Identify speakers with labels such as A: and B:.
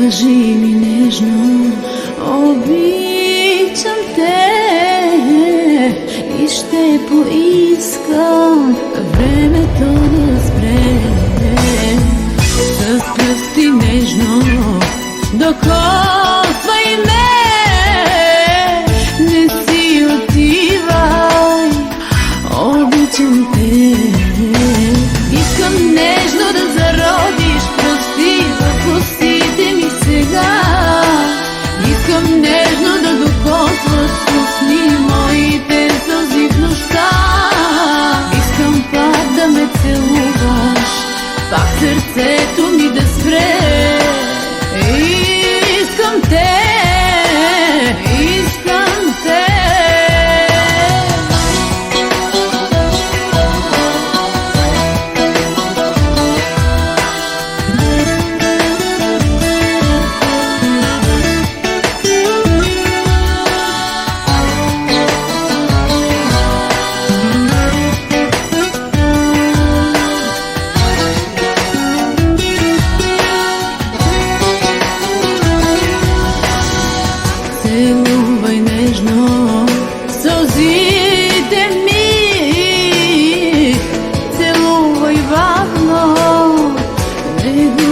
A: Кажи ми нежно, обичам те и ще поискам времето да спре. С пръсти нежно докосвай ме, не си отивай, обичам те. Искам нежно да зародиш пръсти в косите ми сега. Искам нежно да докосваш с усни моите сълзи в нощта. Искам пак да ме целуваш, пак сърцето ми да спре. Искам те, искам те. Целувай нежно сълзите ми, целувай бавно, не го